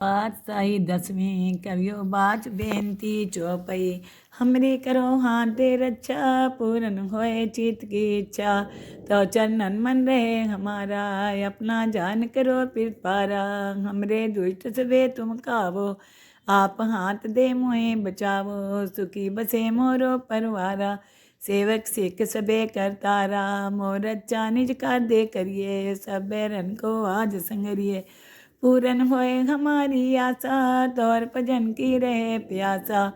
पातशाही दसवीं करियो बाच बेनती चौपई। हमरी करो हाथ दे रक्षा, पूर्ण होए चित की इच्छा। तो चरणन मन रहे हमारा, अपना जान करो फिर पारा। हमरे दुष्ट सबे तुम कावो, आप हाथ दे मोहे बचावो। सुखी बसे मोरो परवारा, सेवक सिख सबे करतारा। मोर अच्छा निज कर दे करिए, सब बैरन को आज संगरिए। पूरन होए हमारी आशा, तौर भजन की रहे प्यासा।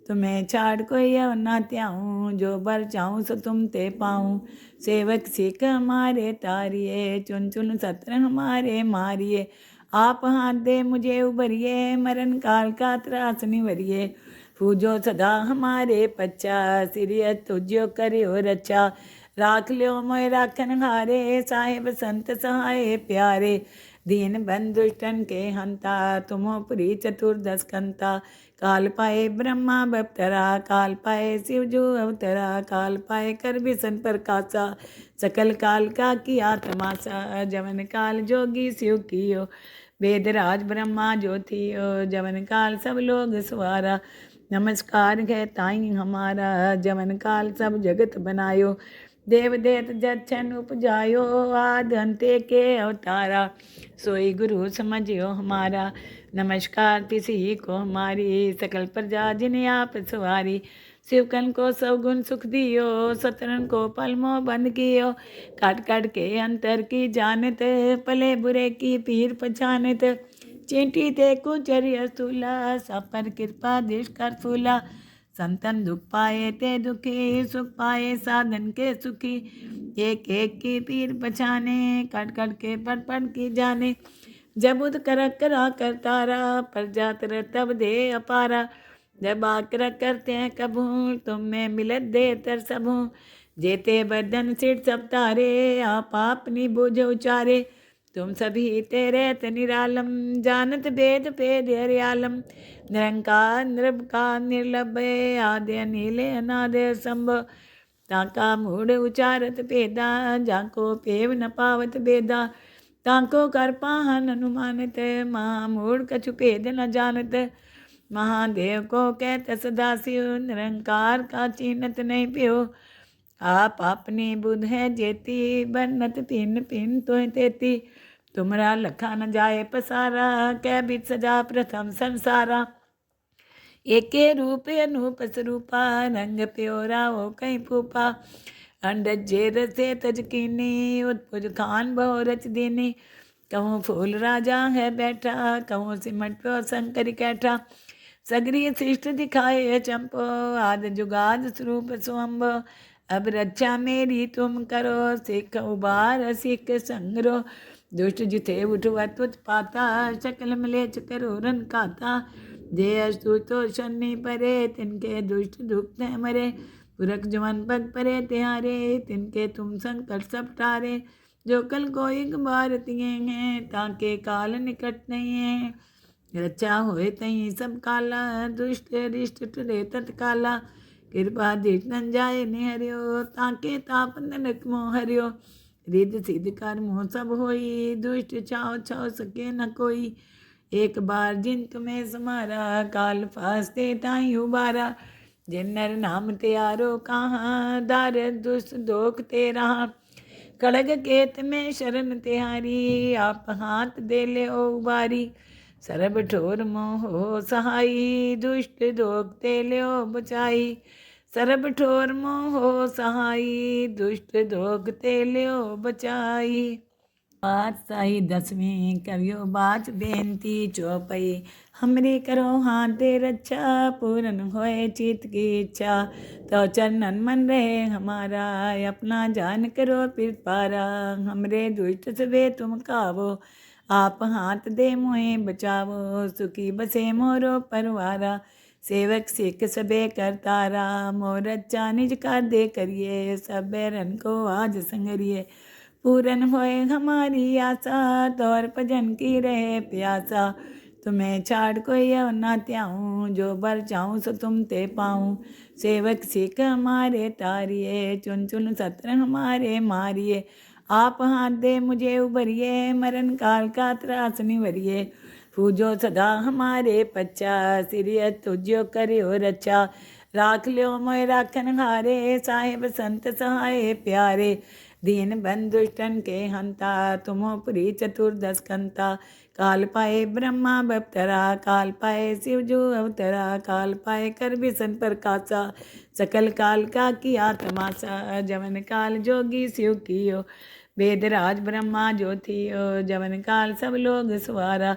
तुम्हें छाड़ कोई और ना त्याऊँ, जो बर चाहूँ सो तुम ते पाऊँ। सेवक सिख हमारे तारिये, चुन चुन सत्र हमारे मारिए। आप हाथ दे मुझे उबरिए, मरण काल का त्रास निवरिए। पूजो सदा हमारे पच्चा, सिरिय तुझो करियो रचा। राख लियो मोय राखन हारे, साहेब संत सहाय प्यारे। दीन बंधुष्टन के हंता, तुमो पुरी चतुर्दश कंता। काल पाए ब्रह्मा बप्तरा, काल पाए शिव जो अवतरा। काल पाए कर विसन प्रकाशा, सकल काल का किया तमाशा। जवन काल जोगी शिव कियो, वेद राज ब्रह्मा ज्योतियो। जवन काल सब लोग सवारा, नमस्कार है ताई हमारा। जवन काल सब जगत बनायो, देव देत जच्छन उपजायो। आद अंते के अवतारा, सोई गुरु समझियो हमारा। नमस्कार तिसी को हमारी, सकल प्रजा जिन्हें आप सवारी। शिवकन को सवगुण सुख दियो, सतरन को पलमो बंद कियो। काट काट के अंतर की जानत, पले बुरे की पीर पहचानत। चींटी ते कुचरिया स्थूला, सब पर कृपा दृष्ट कर फूला। संतन दुख पाए ते दुखी, सुख पाए साधन के सुखी। एक एक की पीर पछाने, कट कट के पट पट की जाने। जब उद कर करा करतारा, प्रजा तर तब दे अपारा। जब आकर करते हैं कभू, तुम में मिलत दे तर सबू। जेते बदन सिर सब तारे, आप अपनी बुझ उचारे। तुम सभी तेरे निरालम, जानत भेद भेद हरियालम। निरंकार निरवकार निर्लभ, आदि नीले अनादि संभव। ताका मूढ़ उचारत भेदा, जाको पेव न पावत भेदा। ताको कर पाहन अनुमानित, महामूढ़ कछु भेद न जानत। महादेव को कहत सदा शिव, निरंकार का चीनत नहीं पियो। आप अपनी बुध है जेती, बनत पिन पिन तो तेती। तुमरा लखा न जाए पसारा, कै बिच सजा प्रथम संसारा। एके रूप अनूप स्वरूपा, रंग प्योरा हो कहीं फूपा। अंडज जेर से तजकीनी, उत्पुज खान बहु रच दीनी। कहूँ फूल राजा है बैठा, कहूँ सिमट प्यो शंकर कैठा। सगरी शिष्ट दिखाए चंपो, आद जुगाद स्वरूप स्वम्भ। अब रक्षा मेरी तुम करो, सिख उबार सिख संग्रो। दुष्ट जिथे उठवत पाता, शकल मलेच करो रन खाता। जे अस्तु तो शनि परे, तिनके दुष्ट दुख मरे। पुरख जवन पग परे तिहारे, तिनके तुम संकट सब टारे। जो कल को एक बार तिये हैं, ताके काल निकट नहीं है। रक्षा होए तई सब काला, दुष्ट रिष्ट टरे तत्काला। कृपा दीन जाए निहरियो, ताके ताप ननक मोह हरियो। रिद सिद्ध कर मोह सब होई, दुष्ट छाओ छाओ सके न कोई। एक बार जिनक में समारा, काल फास्ते ताई उबारा। जिन नर नाम त्यारो कहाँ, दार दुष्ट दोख तेरा। खड़ग केत में शरण तिहारी, आप हाथ दे ले ओ उबारी। सरब ठोर मोह सहाई, दुष्ट दोख ते ले ओ बचाई। सरब ठोर मोह सहाई, दुष्ट दोख ते ले ओ बचाई। पातशाही दसवीं करियो बाच बेनती चौपई। हमरी करो हाथ दे रक्षा, पूर्ण होए चित की इच्छा। तो चरणन मन रहे हमारा, अपना जान करो फिर पारा। हमरे दुष्ट सबे तुम कावो, आप हाथ दे मोहे बचावो। सुखी बसे मोरो परवारा, सेवक सिख सबे करतारा। मोर अच्छा निज कर दे करिए, सब बैरन को आज संगरिए। पूरन होए हमारी आशा, तौर भजन की रहे प्यासा। तुम्हें छाड़ कोई और ना त्याऊँ, जो बर चाहूँ सो तुम ते पाऊँ। सेवक सिख हमारे तारिये, चुन चुन सत्र हमारे मारिए। आप हाथ दे मुझे उबरिए, मरण काल का त्रास निवरिए। पूजो सदा हमारे पच्चा सिरिय तुझो करियो रचा राख लियो मोय राखन हारे साहेब संत सहाय प्यारे दीन बंधुष्टन के हंता तुमो पुरी चतुर्दश कंता काल पाए ब्रह्मा बप्तरा काल पाए शिवजू अवतरा काल पाए कर बिसन प्रकाशा सकल काल का किया तमाशा जवन काल जोगी शिव कियो वेदराज ब्रह्मा ज्योतियो जवन काल सब लोग सवारा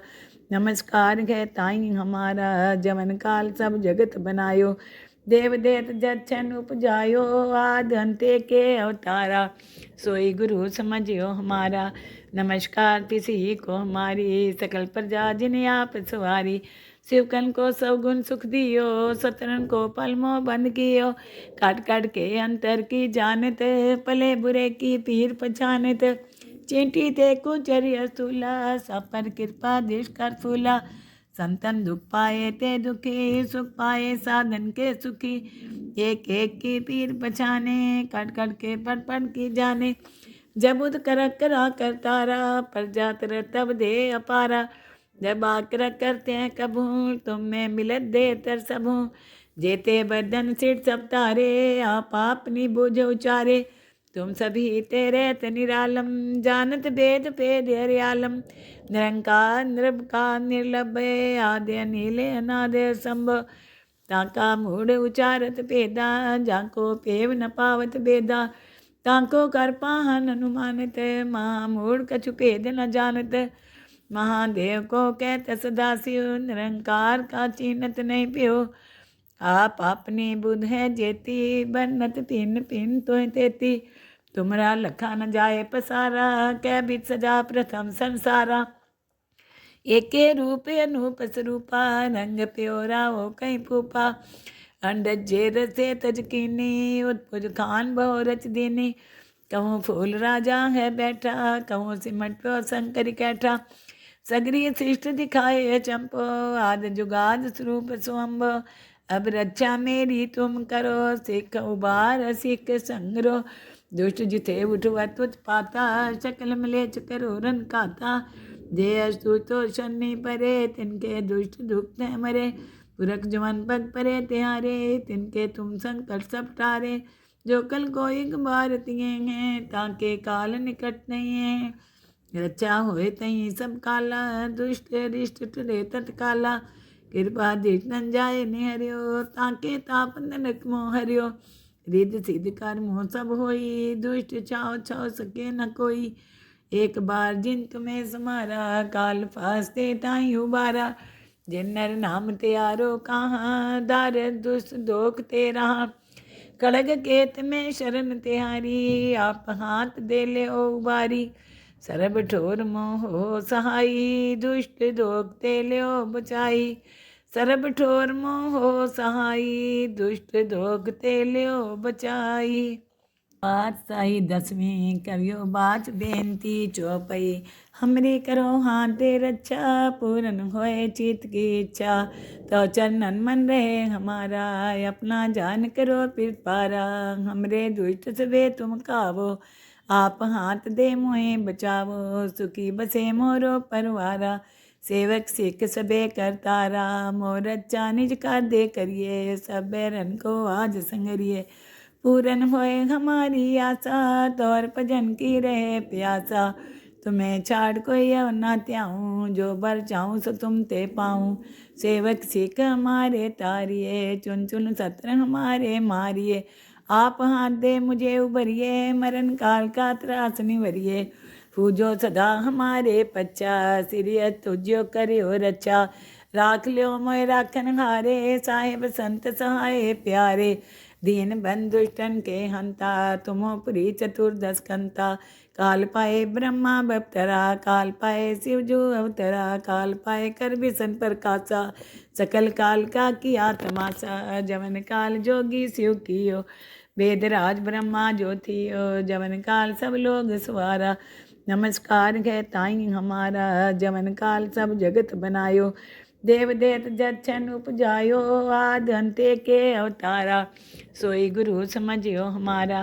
नमस्कार है ताई हमारा जवन काल सब जगत बनायो देव देत जच्छन उपजायो आद अंते के अवतारा सोई गुरु समझियो हमारा नमस्कार तिसी को हमारी सकल प्रजा जिन्हें आप सवारी शिवकन को सब गुण सुख दियो सतरन को पलमो बंद कियो काट काट के अंतर की जानत पले बुरे की पीर पहचानत चींटी ते कुचरिय स्थूला सब पर कृपा देश कर फूला संतन दुख पाए ते दुखी सुख पाए साधन के सुखी एक एक की पीर पछाने कट कट के पट पट की जाने जब उद कर करा कर तारा पर जातर तब दे अपारा जब आकर करते हैं कबू तुम में मिलत दे तर सबू जेते बदन सिर सब तारे आप अपनी बोझ उचारे तुम सभी तेरे निरालम जानत वेद पेद हरियालम निरंकार निरबकार निर्लभ आद्य नीले अनादय संभव ताका मूढ़ उचारत पेदा जाको पेव न पावत बेदा ताको कर पाहन अनुमानित महामूढ़ कछु भेद न जानत महादेव को कहत सदाशिव निरंकार का चीनत नहीं पियो आप अपनी बुध है जेती बनत पिन पिन तो तेती तुमरा लखा न जाए पसारा कै बित सजा प्रथम संसारा एके रूप अनूप स्वरूपा रंग प्योरा हो कहीं फूपा अंडज जे रसे तजकीनी उत्पुज खान बहु रच दीनी कहूँ फूल राजा है बैठा कहूँ सिमट प्यो शंकर कैठा सगरी शिष्ट दिखाए चंपो आद जुगाद स्वरूप स्वम्भ अब रक्षा मेरी तुम करो सिख उबार सिख संग्रो दुष्ट जिथे उठवत उत्पाता शकल मलेच करो रन खाता जे अस्तु तो शनि परे तिनके दुष्ट दुख मरे पुरख जवन पग परे तिहारे तिनके तुम संकट सब टारे जो कल को एक बार तिये हैं ताके काल निकट नहीं है रचा होए तई सब काला दुष्ट रिष्ट टरे तत्काला कृपा दिश न जाए निहरियो ताके ताप ननक मोह हरियो रिद सिद्ध कर मोह सब होई दुष्ट चाओ छाओ सके न कोई एक बार जिन तुम्हें समारा काल फास्ते ताई उबारा जिन नर नाम त्यारो कहाँ दार दुष्ट दोख तेरा कड़ग केत में शरण तिहारी आप हाथ दे ले ओ उबारी सरब ठोर मोह सहाई दुष्ट दोख ते ले ओ बचाई सरब ठोर मोह सहाई दुष्ट दोख ते ले ओ बचाई पातशाही दसवीं कवियो बाच बेनती चौपई हमरी करो हाथ दे रक्षा पूर्ण होए चित की इच्छा तो चरणन मन रहे हमारा अपना जान करो फिर पारा हमरे दुष्ट सवे तुम कावो आप हाथ दे मोहे बचावो सुखी बसे मोरो परवारा सेवक सिख सबे करतारा मोर अच्छा निज का दे करिए सब बैरन को आज संगरिए पूरन होए हमारी आशा तौर भजन की रहे प्यासा तुम्हें छाड़ कोई न त्याऊँ जो बर चाहूँ सो तुम ते पाऊँ सेवक सिख हमारे तारिए चुन चुन सत्र हमारे मारिए आप हाथ दे मुझे उभरिए मरण काल का त्रास निवरिए पूजो सदा हमारे पच्चा सिरिय तुझो करियो रचा राख लियो मोय राखन हारे साहेब संत सहाय प्यारे दीन बंधुष्टन के हंता तुमो पुरी चतुर्दश कंता काल पाए ब्रह्मा बप्तरा काल पाए शिवजू अवतरा काल पाए कर बिसन प्रकाशा सकल काल का किया तमाशा जवन काल जोगी शिव कियो वेदराज ब्रह्मा ज्योतियो जवन काल सब लोग सवारा नमस्कार है ताई हमारा जवन काल सब जगत बनायो देव देत जच्छन उपजायो आद अंते के अवतारा सोई गुरु समझियो हमारा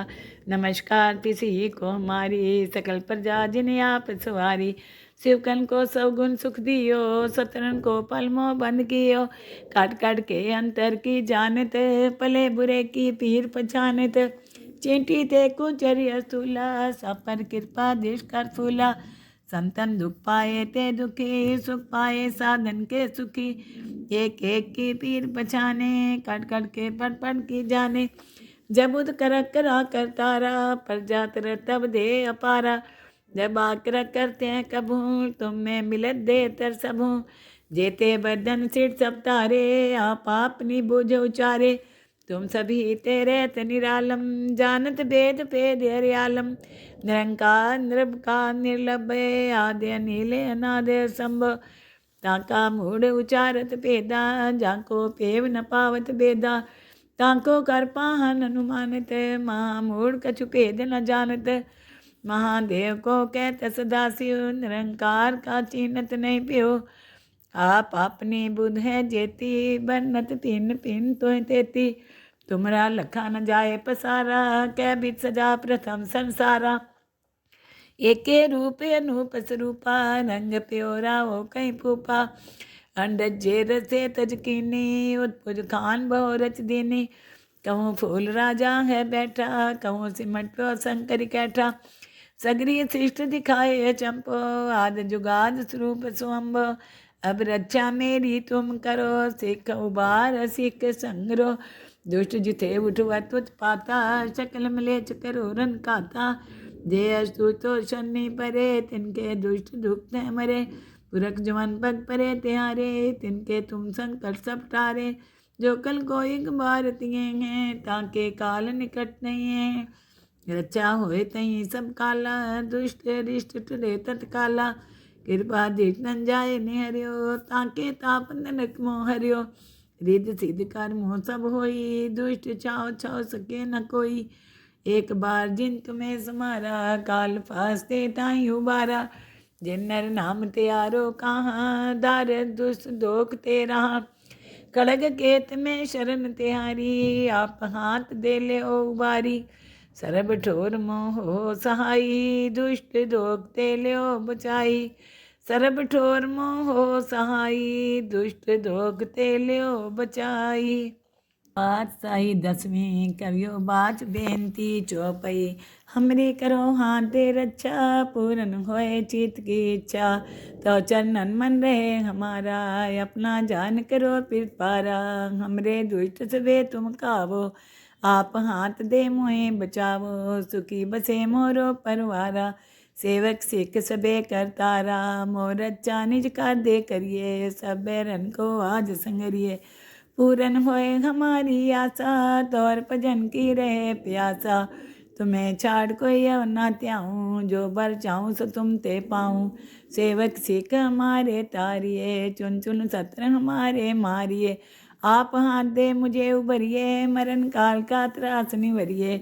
नमस्कार तिसी को हमारी सकल प्रजा जिन्हें आप सवारी शिवकन को सवगुण सुख दियो, सतरन को पल मोह बंद कियो। काट काट के अंतर की जानत, पले बुरे की पीर पहचानत। चींटी ते कुचरिया स्थूला, सब पर कृपा देश कर फूला। संतन दुख पाए ते दुखी, सुख पाए साधन के सुखी। एक एक की पीर पहचाने, कट कट के पट पट की जाने। जब उद करक करा कर तारा, पर जात तब दे अपारा। जब आकर करते हैं कभू, तुम में मिलत दे तर सबू। जेते बदन सिर सब तारे, आप अपनी बुझ उचारे। तुम सभी तेरे निरालम, जानत भेद भेद हरियालम। निरंकार निरवकार निर्लभय, आदि अनिल अनादि संभव। ताका मूढ़ उचारत भेदा, जाको पेव न पावत भेदा। ताको कर पाहन अनुमानित, महामूढ़ कछु भेद न जानत। महादेव को कहत सदा शिव, निरंकार का चीनत नहीं पियो। आप अपनी बुध है जेती, बनत पिन पिन तो तेती। तुमरा लखा न जाए पसारा, कै बित सजा प्रथम संसारा। एके रूप अनूप स्वरूपा, रंग प्योरा हो कहीं फूपा। अंडज जे रसे तजकीनी, उत्पुज खान बहु रच दीनी। कहूँ फूल राजा है बैठा, कहूँ सिमट प्यो शंकर कैठा। सगरी शिष्ट दिखाए चंपो, आद जुगाद स्वरूप स्वम्भ। अब रक्षा मेरी तुम करो, सिख उबार सिख संग्रो। दुष्ट जिथे उठवत पाता, शकल मलेच करो रन खाता। जे अस्तु तो शनि परे, तिनके दुष्ट दुख मरे। पुरख जवन पग परे तिहारे, तिनके तुम संकट सब टारे। जो कल को एक बार तिये हैं, ताके काल निकट नहीं है। रचा होए तही सब काला, दुष्ट रिष्ट टुरे तत्काला। कृपा दीठ न जाए निहरियो, ताके ताप ननक मोह हरियो। रिद सिद्ध कर मोह सब होई, दुष्ट छाओ छाओ सके न कोई। एक बार जिन तुम्हें समारा, काल फासते ताई उबारा। जिन नर नाम त्यारो कहाँ, दार दुष्ट दोख ते रहा। खड़ग केत में शरण तिहारी, आप हाथ दे ले ओ उबारी। सरब ठोर मोह सहाई, दुष्ट दोख ते ले ओ बचाई। सरब ठोर मोह सहाई, दुष्ट दोख ते ले ओ बचाई। पातशाही दसवीं करियो बाच बेनती चौपई। हमरी करो हाथ दे रक्षा, पूर्ण होए चित की इच्छा। तो चरणन मन रहे हमारा, अपना जान करो फिर पारा। हमरे दुष्ट सबे तुम कावो, आप हाथ दे मोहे बचावो। सुखी बसे मोरो परवारा, सेवक सिख सबे करतारा। मोर अच्छा निज कर दे करिए, सब बैरन को आज संगरिए। पूरन होए हमारी आशा, तौर भजन की रहे प्यासा। तुम्हें छाड़ कोई अब ना त्याऊँ, जो बर चाहूँ सो तुम ते पाऊँ। सेवक सिख हमारे तारिए, चुन चुन सत्र हमारे मारिए। आप हाथ दे मुझे उबरिए, मरण काल का त्रास निवरिए।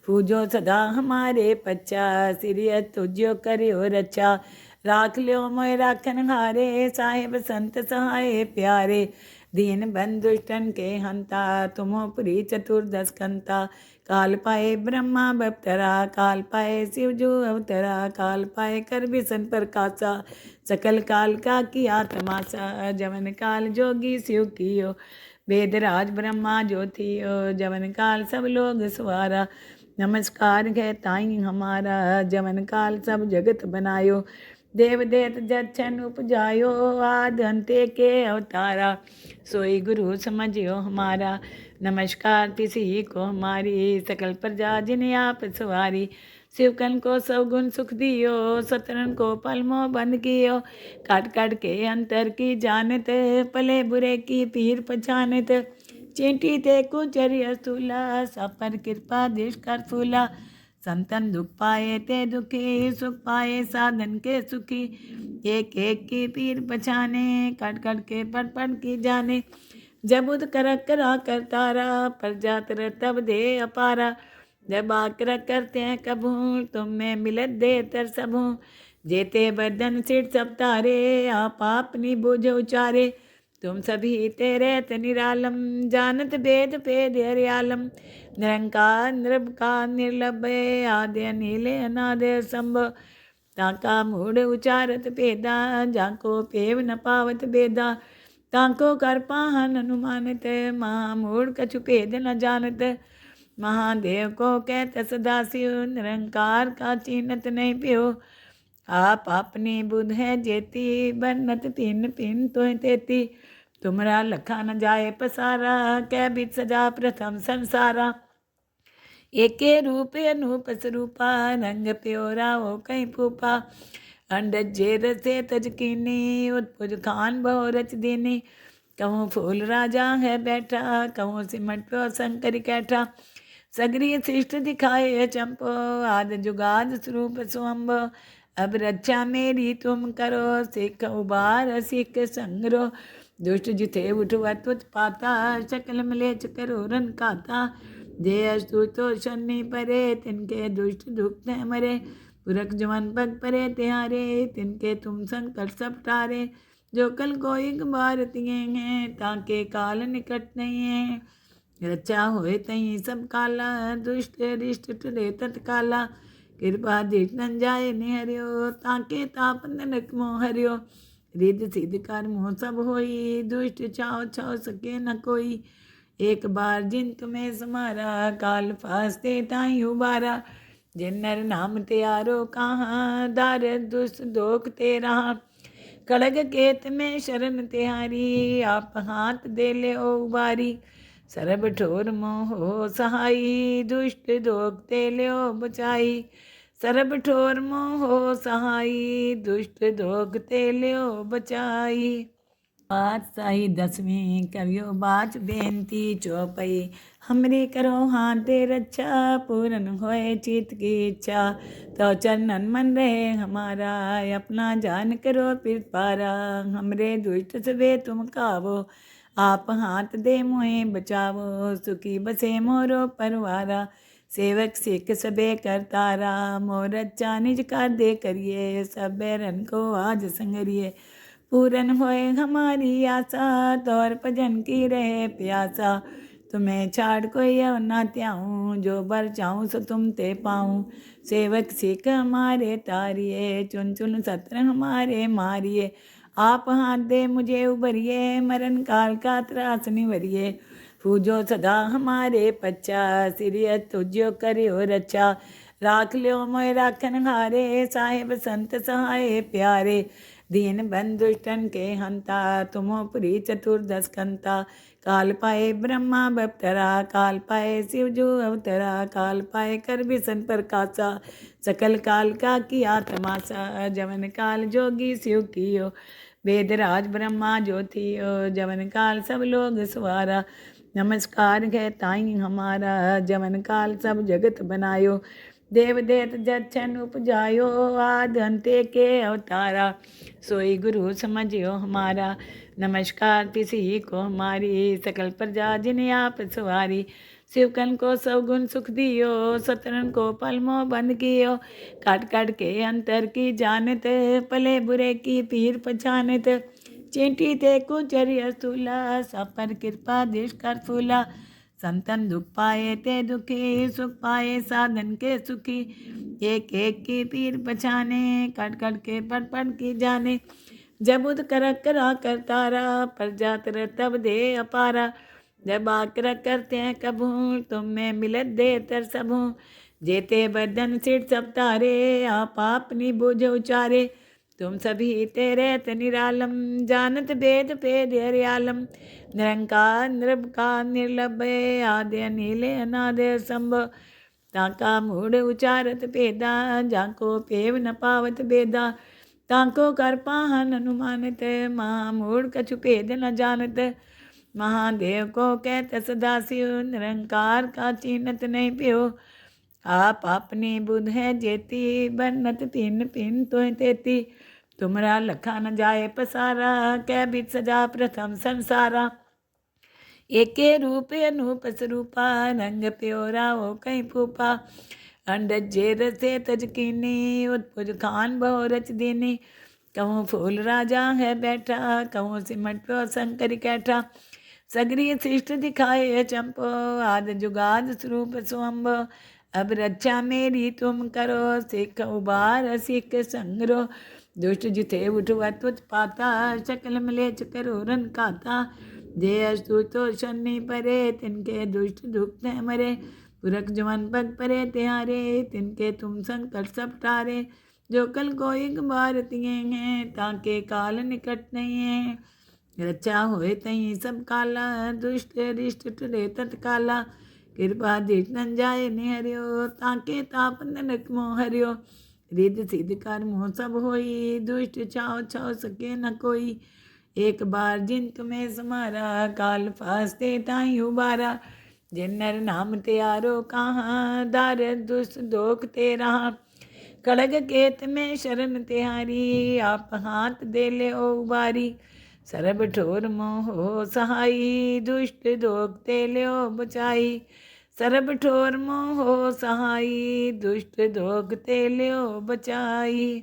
पूजो सदा हमारे पच्चा, सिरियत तुझो करियो रक्षा। राख लियो मोय राखन हारे, साहेब संत सहाय प्यारे। दीन बंधुष्टन के हंता, तुमो पुरी चतुर्दश कंता। काल पाए ब्रह्मा बप्तरा, काल पाए शिव जो अवतरा। काल पाए कर विसन प्रकाशा, सकल काल का किया तमाशा। जवन काल जोगी शिव कियो, वेद राज ब्रह्मा जो थियो। जवन काल सब लोग सवारा, नमस्कार है ताई हमारा। जवन काल सब जगत बनायो, देव देत जच्छन उपजायो। आद अंते के अवतारा, सोई गुरु समझियो हमारा। नमस्कार तिसी को हमारी, सकल प्रजा जिन्हें आप सवारी। शिवकन को सवगुण सुख दियो, सतरन को पल मोह बंद कियो। काट काट के अंतर की जानत, पले बुरे की पीर पहचानत। चींटी ते कुचरिया स्थूला, सब पर कृपा देश कर फूला। संतन दुख पाए ते दुखी, सुख पाए साधन के सुखी। एक एक की पीर पहचाने, कट कट के पट पट की जाने। जब उद करक करा कर तारा, पर जात तब दे अपारा। जब आकर करते हैं कभू, तुम में मिलत दे तर सबू। जेते बदन सिर सब तारे, आप अपनी बुझ उचारे। तुम सभी तेरे निरालम, जानत भेद भेद हरियालम। निरंकार निरवकार निर्लभय, आदि अनिल अनादि संभव। ताका मूढ़ उचारत भेदा, जाको पेव न पावत बेदा। ताको कर पाहन अनुमानित, महामूढ़ कछु भेद न जानत। महादेव को कहत सदा शिव, निरंकार का चीनत नहीं पियो। आप अपनी बुध है जेती, बन्नत तीन पिन तो तेती। तुमरा लखा न जाए पसारा, कै बिच सजा प्रथम संसारा। एके रूप अनूप स्वरूपा, रंग प्योरा हो कहीं फूपा। अंडज जेर से तजकीनी, उत्पुज खान बहु रच दीनी। कहूँ फूल राजा है बैठा, कहूँ सिमट प्यो शंकर कैठा। सगरी शिष्ट दिखाए चंपो, आद जुगाद स्वरूप स्वम्भ। अब रक्षा मेरी तुम करो, सिख उबार सिख संग्रो। दुष्ट जिथे उठवत पाता, शकल मलेच करो रन खाता। जे अस्तु तो शनि परे, तिनके दुष्ट दुख मरे। पुरख जवन पग परे तिहारे, तिनके तुम संकट सब टारे। जो कल को एक बार तिये हैं, ताके काल निकट नहीं है। रचा होए तई सब काला, दुष्ट रिष्ट टले तत्काला। कृपा दीठ न जाए निहरियो, ताके ताप नरक मोह हरियो। रिद सिद्ध कर मोह सब होई, दुष्ट छाओ छाओ सके न कोई। एक बार जिन तुम्हें समारा, काल फास्ते ताई उबारा। जिन नर नाम त्यारो कहाँ, दार दुष्ट दोख तेरा। खड़ग केत में शरण तिहारी, आप हाथ दे ले ओ उबारी। सरब ठोर मोह सहाई, दुष्ट दोख ते ले ओ बचाई। सरब ठोर मोह सहाई, दुष्ट दोख ते ले ओ बचाई। पातशाही दसवीं कवियो बाच बेनती चौपई। हमरे करो हाथ दे रक्षा, पूरन होए चित की इच्छा। तो चरणन मन रहे हमारा, अपना जान करो फिर पारा। हमरे दुष्ट सवे तुम कावो, आप हाथ दे मोहे बचावो। सुखी बसे मोरो परवारा, सेवक सिख सबे करतारा। मोर अच्छा निज का दे करिए, सब बैरन को आज संगरिए। पूरन होए हमारी आशा, तौर भजन की रहे प्यासा। तुम्हें छाड़ कोई अब ना त्याऊँ, जो बर चाहूँ सो तुम ते पाऊँ। सेवक सिख हमारे तारिए, चुन चुन सत्र हमारे मारिए। आप हाथ दे मुझे उबरिए, मरण काल का त्रास निवरिए। पूजो सदा हमारे पच्चा, सिरिय तुझो करियो रक्षा। राख लियो मोय राखन हारे, साहेब संत सहाय प्यारे। दीन बंधुष्टन के हंता, तुमो पुरी चतुर्दश कंता। काल पाए ब्रह्मा बपतरा, काल पाए शिव जो अवतरा। काल पाए कर विसन प्रकाशा, सकल काल का किया तमाशा। जवन काल जोगी शिव कियो, वेदराज ब्रह्मा जो थियो। जवन काल सब लोग सवारा, नमस्कार है ताई हमारा। जवन काल सब जगत बनायो, देव देत जच्छन उपजायो। आद अंते के अवतारा, सोई गुरु समझियो हमारा। नमस्कार तिसी को हमारी, सकल प्रजा जिन्हें आप सवारी। शिवकन को सवगुण सुख दियो, सतरन को पलमो बंद कियो। काट काट के अंतर की जानत, पले बुरे की पीर पछानत। चींटी ते कुचरिय स्थूला, सब पर कृपा दृष्ट कर फूला। संतन दुख पाए ते दुखी, सुख पाए साधन के सुखी। एक एक की पीर पछाने, कट कट के पट पट की जाने। जब उद कर करा करतारा, पर जातर तब दे अपारा। जब आकर करते हैं कभू, तुम में मिलत दे तर सबू। जेते बदन सिर सब तारे, आप अपनी बुझ उचारे। तुम सभी तेरे निरालम, जानत वेद भेद हरियालम। निरंकार निरवकार निर्लभ, आद्य नीले अनादि संभव। ताका मूढ़ उचारत भेदा, जाको पेव न पावत बेदा। ताको कर पाहन अनुमानित, महामूढ़ कछु भेद न जानत। महादेव को कहत सदा शिव, निरंकार का चीनत नहीं पियो। आप अपनी बुध है जेती, बन्नत तीन पिन तो तेती। तुमरा लखा न जाए पसारा, कै बिच सजा प्रथम संसारा। एके रूप अनूप स्वरूपा, रंग प्योरा हो कहीं फूपा। अंडज जेर से तजकीनी, उत्पुज खान बहु रच दीनी। कहूँ फूल राजा है बैठा, कहूँ सिमट प्यो शंकर कैठा। सगरी शिष्ट दिखाए चंपो, आद जुगाद स्वरूप स्वम्भ। अब रक्षा मेरी तुम करो, सिख उबार सिख संगरो। दुष्ट जिथे उठवत उत्पाता, सकल मलेच्छ करो रन खाता। जे अस्तु तो शनि परे, तिनके दुष्ट दुख मरे। पुरख जवन पग परे तिहारे, तिनके तुम संकट सब टारे। जो कल को एक बार तिये हैं, ताके काल निकट नहीं है। रचा होए तहीं सब काला, दुष्ट रिष्ट टरे तत्काला। कृपा दिश न जाए निहरियो, ताके ताप ननक मोह हरियो। रिद सिद्ध कर मोह सब होई, दुष्ट छाओ छाओ सके न कोई। एक बार जिन तुम्हें समारा, काल फास्ते ताई उबारा। जिन नर नाम त्यारो कहाँ, दार दुष्ट दोख ते रहा। खड़ग केत में शरण तिहारी, आप हाथ दे ले ओ उबारी। सरब ठोर मोह सहाई, दुष्ट दोख ते ले ओ बचाई। सरब ठोर मोह सहाई, दुष्ट दोख ते ले ओ बचाई।